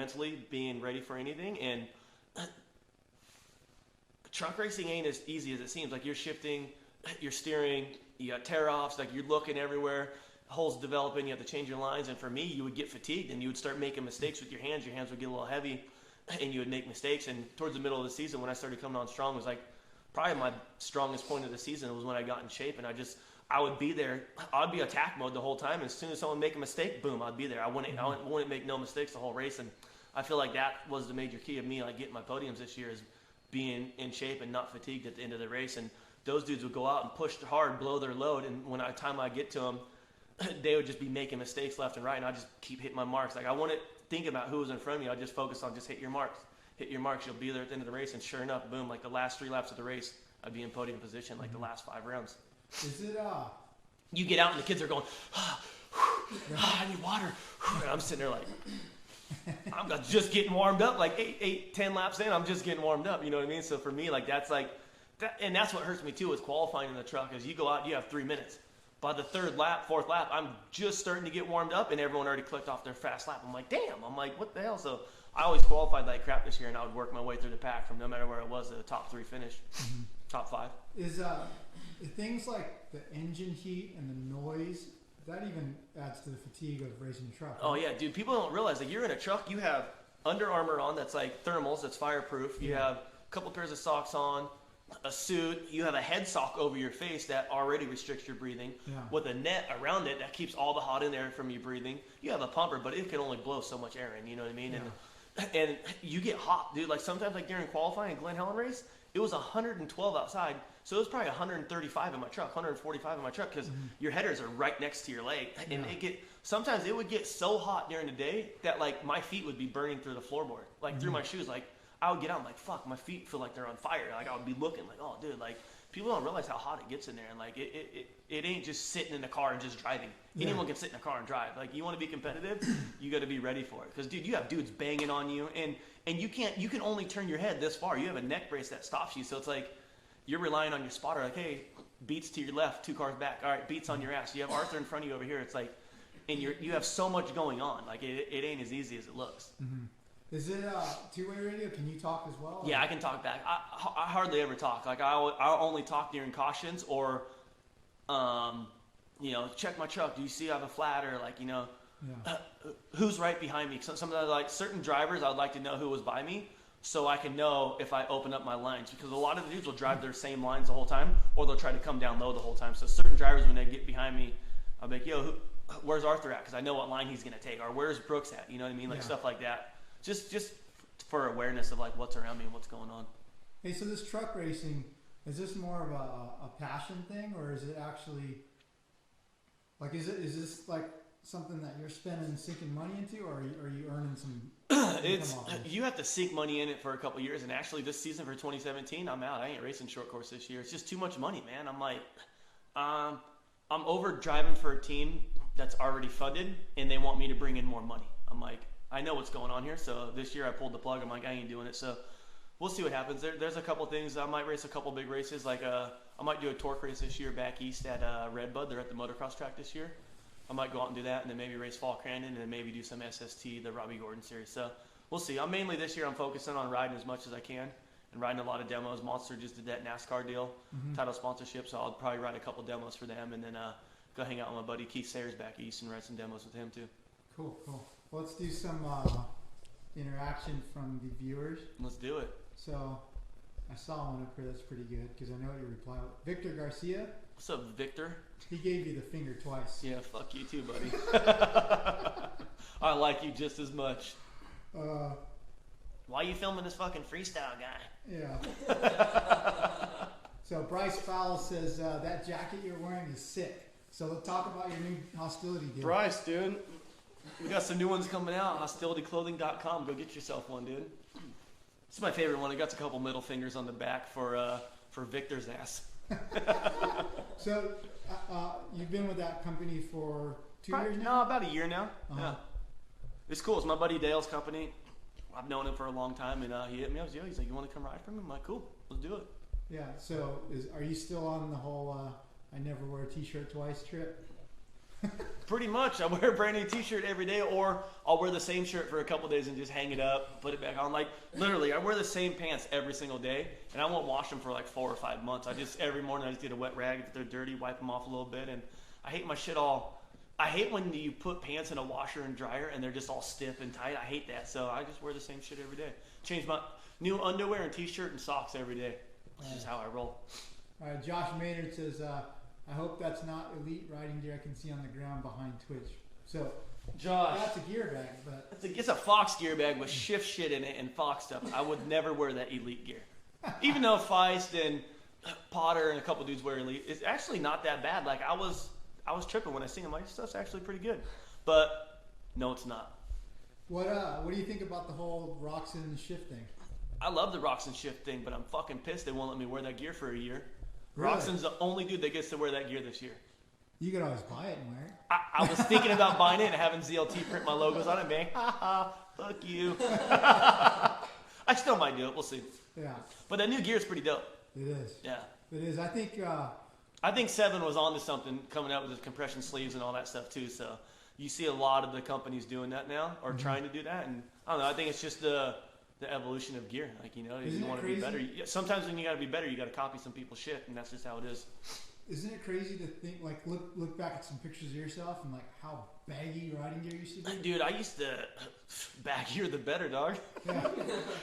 mentally being ready for anything. And truck racing ain't as easy as it seems. Like, you're shifting, you're steering, you got tear-offs, like you're looking everywhere, holes developing, you have to change your lines. And for me, you would get fatigued and you would start making mistakes with your hands would get a little heavy and you would make mistakes. And towards the middle of the season, when I started coming on strong, was like probably my strongest point of the season was when I got in shape. And I would be there. I'd be attack mode the whole time. And as soon as someone make a mistake, boom, I'd be there. I wouldn't make no mistakes the whole race. And I feel like that was the major key of me, like getting my podiums this year, is being in shape and not fatigued at the end of the race. And those dudes would go out and push hard, blow their load. And when time I get to them, they would just be making mistakes left and right. And I just keep hitting my marks. Like, I wouldn't think about who was in front of me. I just focus on just hit your marks. Hit your marks. You'll be there at the end of the race. And sure enough, boom, like the last 3 laps of the race, I'd be in podium position, like the last 5 rounds. Is it You get out and the kids are going, I need water. And I'm sitting there like, I'm just getting warmed up. Like 10 laps in, I'm just getting warmed up. You know what I mean? So for me, like, that's like, and that's what hurts me too with qualifying in the truck, is you go out, you have 3 minutes. By the 3rd lap, 4th lap, I'm just starting to get warmed up and everyone already clicked off their fast lap. I'm like, damn. I'm like, what the hell? So I always qualified like crap this year, and I would work my way through the pack from no matter where it was to the top 3 finish, top 5. Is things like the engine heat and the noise, that even adds to the fatigue of racing a truck? Right? Oh yeah, dude. People don't realize that you're in a truck. You have Under Armour on that's like thermals, that's fireproof. You have a couple pairs of socks on, a suit. You have a head sock over your face that already restricts your breathing, with a net around it that keeps all the hot in there from you breathing. You have a pumper, but it can only blow so much air in. You know what I mean? Yeah. And you get hot, dude. Like sometimes, like during qualifying Glen Helen race, it was 112 outside. So it was probably 135 in my truck, 145 in my truck, because your headers are right next to your leg. And sometimes it would get so hot during the day that like my feet would be burning through the floorboard, like through my shoes. Like I would get out, I'm like, fuck, my feet feel like they're on fire. Like I would be looking like, oh dude, like people don't realize how hot it gets in there. And like it ain't just sitting in the car and just driving. Anyone can sit in a car and drive. Like you want to be competitive, you got to be ready for it. Because dude, you have dudes banging on you, and you can only turn your head this far. You have a neck brace that stops you. So it's like, you're relying on your spotter, like, hey, beats to your left, 2 cars back. All right, beats on your ass. You have Arthur in front of you over here. It's like, and you have so much going on. Like, it ain't as easy as it looks. Is it two-way radio? Can you talk as well? Yeah, I can talk back. I hardly ever talk. Like, I only talk during cautions or, check my truck. Do you see I have a flat? Or, like, who's right behind me? Some of the, like, certain drivers, I'd like to know who was by me, so I can know if I open up my lines, because a lot of the dudes will drive their same lines the whole time, or they'll try to come down low the whole time. So certain drivers, when they get behind me, I'll be like, yo, where's Arthur at? Because I know what line he's going to take. Or where's Brooks at? You know what I mean? Like stuff like that. Just for awareness of like what's around me and what's going on. Hey, so this truck racing, is this more of a passion thing, or is it actually, like, is this like something that you're spending, sinking money into, or are you earning some? You have to sink money in it for a couple of years, and actually this season for 2017, I'm out. I ain't racing short course this year. It's just too much money, man. I'm like, I'm over driving for a team that's already funded, and they want me to bring in more money. I'm like, I know what's going on here, so this year I pulled the plug. I'm like, I ain't doing it. So we'll see what happens. There's a couple things. I might race a couple big races, like I might do a torque race this year back east at Redbud. They're at the motocross track this year. I might go out and do that, and then maybe race Fall Crandon, and then maybe do some SST, the Robbie Gordon series. So we'll see. This year I'm focusing on riding as much as I can and riding a lot of demos. Monster just did that NASCAR deal, title sponsorship, so I'll probably ride a couple demos for them, and then go hang out with my buddy Keith Sayers back east and ride some demos with him too. Cool. Well, let's do some interaction from the viewers. Let's do it. So I saw one up here that's pretty good, because I know what your reply was. Victor Garcia. What's up, Victor? He gave you the finger twice. Yeah, fuck you too, buddy. I like you just as much. Why are you filming this fucking freestyle guy? Yeah. So Bryce Fowle says, that jacket you're wearing is sick. So let's talk about your new hostility deal. Bryce, dude. We got some new ones coming out. HostilityClothing.com. Go get yourself one, dude. It's my favorite one. It got a couple middle fingers on the back for Victor's ass. So you've been with that company for 2 years now? No, about a year now. Yeah. It's cool. It's my buddy Dale's company. I've known him for a long time, and he hit me up. He's like, you want to come ride for me? I'm like, cool. Let's do it. Yeah. So are you still on the whole I never wear a t-shirt twice trip? Pretty much. I wear a brand new t-shirt every day, or I'll wear the same shirt for a couple days and just hang it up, put it back on. Like, literally, I wear the same pants every single day, and I won't wash them for like 4 or 5 months. Every morning I just get a wet rag. If they're dirty, wipe them off a little bit, and I hate my shit all. I hate when you put pants in a washer and dryer and they're just all stiff and tight. I hate that, so I just wear the same shit every day. Change my new underwear and t-shirt and socks every day. That's just how I roll. All right, Josh Maynard says, I hope that's not elite riding gear I can see on the ground behind Twitch. So, Josh, that's a gear bag, but it's a Fox gear bag with shift shit in it and Fox stuff. I would never wear that elite gear. Even though Feist and Potter and a couple dudes wear elite, it's actually not that bad. Like, I was tripping when I seen them. Like, stuff's actually pretty good. But no, it's not. What do you think about the whole Roxon shift thing? I love the Roxon shift thing, but I'm fucking pissed they won't let me wear that gear for a year. Really? Roxon's the only dude that gets to wear that gear this year. You could always buy it and wear it. I was thinking about buying it and having ZLT print my logos on it, man. Ha ha, fuck you. I still might do it. We'll see. Yeah. But that new gear is pretty dope. It is. Yeah. It is. I think Seven was onto something coming out with his compression sleeves and all that stuff too. So you see a lot of the companies doing that now, or trying to do that. And I don't know. I think it's just the evolution of gear. Like, you know, if you want to be better. Sometimes when you got to be better, you got to copy some people's shit, and that's just how it is. Isn't it crazy to think, like, look back at some pictures of yourself and like how baggy riding gear used to be? Dude, I used to baggier the better, dog. Yeah.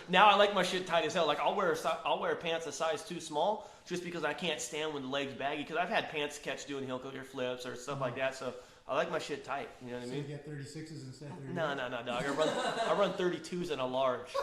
Now I like my shit tight as hell. Like, I'll wear pants a size too small just because I can't stand when the legs baggy. Because I've had pants catch doing heel clear flips or stuff like that. So I like my shit tight. You know what I mean? So you get 36s instead of 38s? No, dog. I run 32s and a large.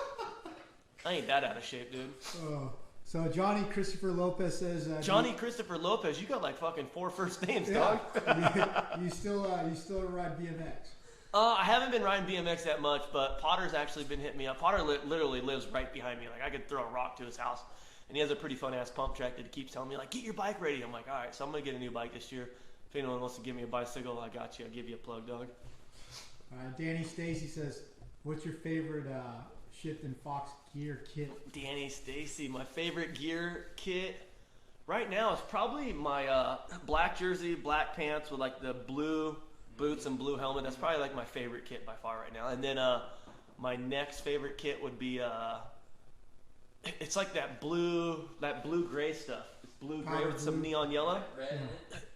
I ain't that out of shape, dude. Oh. So Johnny Christopher Lopez says... Johnny Christopher Lopez, you got like fucking 4 first names, yeah. dog. you still ride BMX? I haven't been riding BMX that much, but Potter's actually been hitting me up. Potter literally lives right behind me. Like, I could throw a rock to his house. And he has a pretty fun-ass pump track that he keeps telling me, like, get your bike ready. I'm like, all right, so I'm going to get a new bike this year. If anyone wants to give me a bicycle, I got you. I'll give you a plug, dog. Danny Stacy says, what's your favorite shift and Fox gear kit? Danny Stacy, my favorite gear kit right now is probably my black jersey, black pants with like the blue boots and blue helmet. That's probably like my favorite kit by far right now. And then my next favorite kit would be it's like that blue gray stuff. It's blue gray with some neon yellow. Red.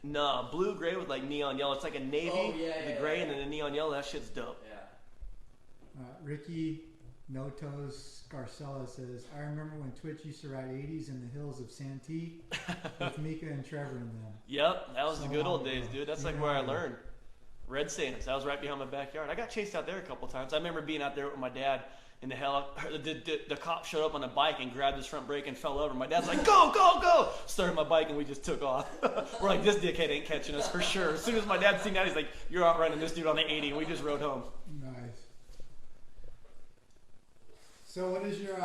No, blue gray with like neon yellow. It's like a navy, the gray and then the neon yellow. That shit's dope. Yeah. Ricky Notos Scarcella says, I remember when Twitch used to ride 80s in the hills of Santee with Mika and Trevor in them. Yep, that was So the good old long days, ago. dude. That's Yeah. like where I learned. Red Sands. That was right behind my backyard. I got chased out there a couple times. I remember being out there with my dad in the hell. The cop showed up on a bike and grabbed his front brake and fell over. My dad's like, go, go, go! Started my bike and we just took off. We're like, this dickhead ain't catching us for sure. As soon as my dad seen that, he's like, you're outrunning this dude on the 80, and we just rode home. Nice. So what is your,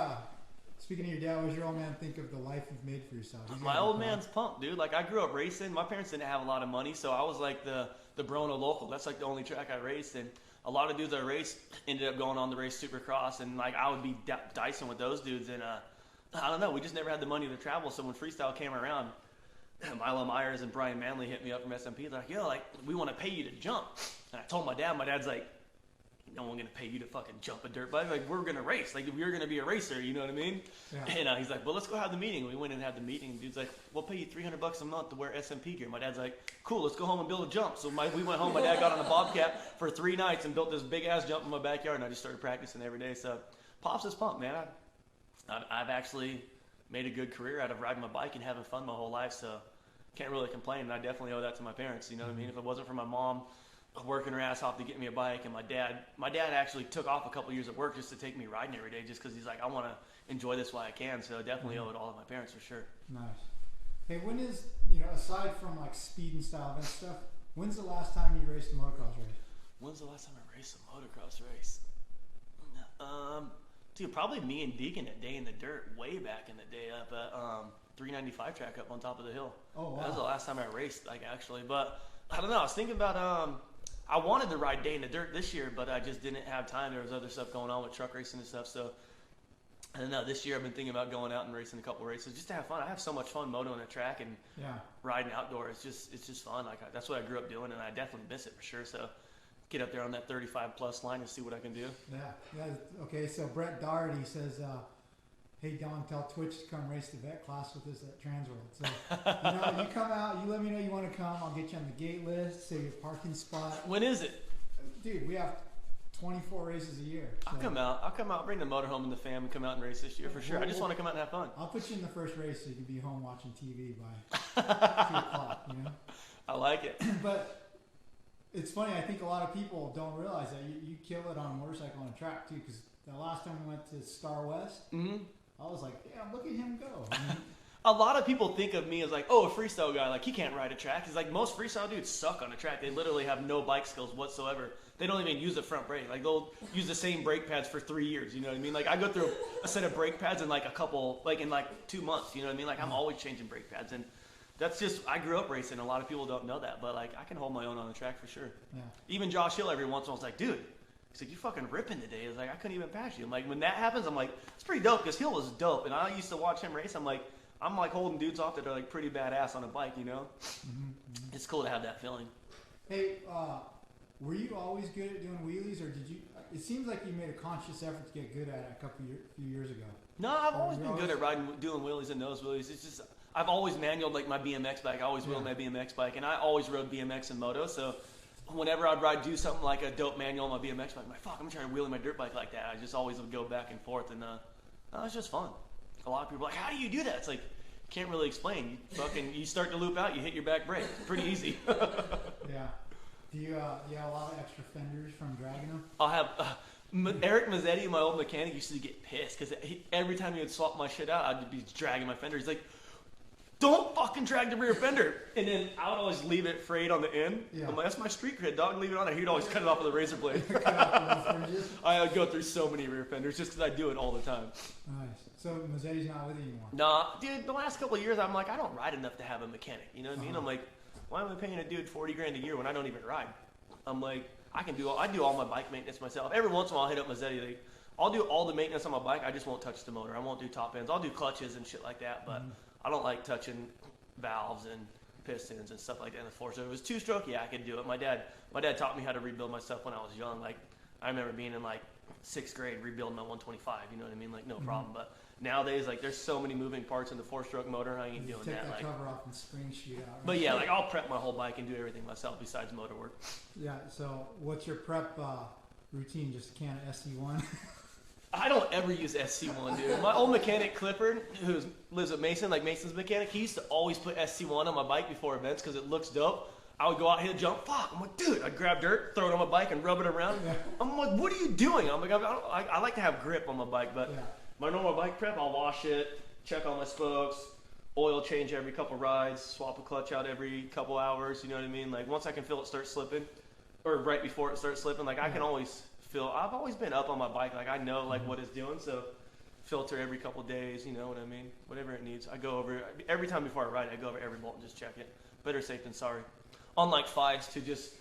speaking of your dad, what does your old man think of the life you've made for yourself? He's My got a old car. man's pumped, dude. Like, I grew up racing. My parents didn't have a lot of money, so I was like the Brono local. That's like the only track I raced. And a lot of dudes I raced ended up going on to race Supercross, and like I would be dicing with those dudes. And I don't know, we just never had the money to travel. So when freestyle came around, Milo Myers and Brian Manley hit me up from SMP. They're like, yo, like, we want to pay you to jump. And I told my dad's like, no one gonna pay you to fucking jump a dirt bike. Like, we're gonna race. Like, you're gonna be a racer. You know what I mean? Yeah. And he's like, well, let's go have the meeting. We went and had the meeting. And dude's like, we'll pay you $300 a month to wear SMP gear. My dad's like, cool, let's go home and build a jump. So we went home. My dad got on a Bobcat for 3 nights and built this big ass jump in my backyard. And I just started practicing every day. So Pops is pumped, man. I've actually made a good career out of riding my bike and having fun my whole life. So can't really complain. And I definitely owe that to my parents. You know what I mean? If it wasn't for my mom working her ass off to get me a bike, and my dad actually took off a couple years of work just to take me riding every day, just because he's like, I want to enjoy this while I can. So definitely owe it all to my parents for sure. Nice. Hey, when is, aside from like speed and style event stuff, when's the last time you raced a motocross race? When's the last time I raced a motocross race? Dude, probably me and Deacon at Day in the Dirt way back in the day up at 395 track up on top of the hill. Oh, wow. That was the last time I raced, like, actually. But I don't know. I was thinking about I wanted to ride Day in the Dirt this year, but I just didn't have time. There was other stuff going on with truck racing and stuff. So I don't know. This year I've been thinking about going out and racing a couple races just to have fun. I have so much fun motoing a track and riding outdoor. It's just fun. Like that's what I grew up doing, and I definitely miss it for sure. So get up there on that 35 plus line and see what I can do. Yeah. Okay. So Brett Doherty says, "Hey Don, tell Twitch to come race the vet class with us at TransWorld." So you come out. You let me know you want to come. I'll get you on the gate list. Save your parking spot. When is it? Dude, we have 24 races a year. So. I'll come out, bring the motorhome and the fam and come out and race this year for sure. I just want to come out and have fun. I'll put you in the first race so you can be home watching TV by 2 o'clock, I like it. But it's funny, I think a lot of people don't realize that you kill it on a motorcycle on a track too, because the last time we went to Star West, I was like, damn, look at him go. A lot of people think of me as like, oh, a freestyle guy, like he can't ride a track. It's like most freestyle dudes suck on a track. They literally have no bike skills whatsoever. They don't even use a front brake. Like they'll use the same brake pads for 3 years. You know what I mean? Like I go through a set of brake pads in like in 2 months. You know what I mean? Like I'm always changing brake pads, and that's just I grew up racing. A lot of people don't know that, but like I can hold my own on the track for sure. Yeah. Even Josh Hill every once in a while was like, dude. He's like, you fucking ripping today. It's like I couldn't even pass you. I'm like, when that happens, I'm like, it's pretty dope because Hill was dope, and I used to watch him race. I'm like holding dudes off that are like pretty badass on a bike, you know? It's cool to have that feeling. Hey, were you always good at doing wheelies, or did you? It seems like you made a conscious effort to get good at it few years ago. No, I've always been good at doing wheelies and nose wheelies. It's just I've always manualed like my BMX bike. I always wheeled my BMX bike, and I always rode BMX and moto. So whenever I'd do something like a dope manual on my BMX bike, I'm like, fuck, I'm trying to wheel my dirt bike like that. I just always would go back and forth, and it's just fun. A lot of people are like, how do you do that? It's like, can't really explain. You start to loop out, you hit your back brake. It's pretty easy. Yeah. Do you have a lot of extra fenders from dragging them? I'll have Eric Mazzetti, my old mechanic, used to get pissed because every time he would swap my shit out, I'd be dragging my fender. He's like, don't fucking drag the rear fender. And then I would always leave it frayed on the end. Yeah. I'm like, that's my street cred, dog. Leave it on there. He'd always cut it off with a razor blade. I would go through so many rear fenders just because I do it all the time. Nice. So Mazzetti's not with you anymore? Nah, dude, the last couple of years, I'm like, I don't ride enough to have a mechanic. You know what I mean? I'm like, why am I paying a dude $40,000 a year when I don't even ride? I'm like, I do all my bike maintenance myself. Every once in a while, I'll hit up Mazzetti. Like, I'll do all the maintenance on my bike. I just won't touch the motor. I won't do top ends. I'll do clutches and shit like that, but I don't like touching valves and pistons and stuff like that in the four. So if it was two-stroke, yeah, I could do it. My dad taught me how to rebuild my stuff when I was young. Like, I remember being in like 6th grade rebuilding my 125. You know what I mean? Like, no problem. But nowadays, like, there's so many moving parts in the four-stroke motor. I ain't doing that. Take that like, cover off and spring shoot out. Right? But yeah, like I'll prep my whole bike and do everything myself besides motor work. Yeah. So what's your prep routine? Just a can of SC1? I don't ever use SC1, dude. My old mechanic, Clifford, who lives at Mason, like Mason's mechanic, he used to always put SC1 on my bike before events because it looks dope. I would go out, hit a jump, fuck. I'm like, dude, I'd grab dirt, throw it on my bike, and rub it around. Yeah. I'm like, what are you doing? I'm like, I like to have grip on my bike, but my normal bike prep, I'll wash it, check all my spokes, oil change every couple rides, swap a clutch out every couple hours, you know what I mean? Like, once I can feel it start slipping, or right before it starts slipping, like, I can always feel, I've always been up on my bike, like, I know, like, what it's doing, so filter every couple days, you know what I mean? Whatever it needs. I go over, every time before I ride, I go over every bolt and just check it. Better safe than sorry. Unlike fives to just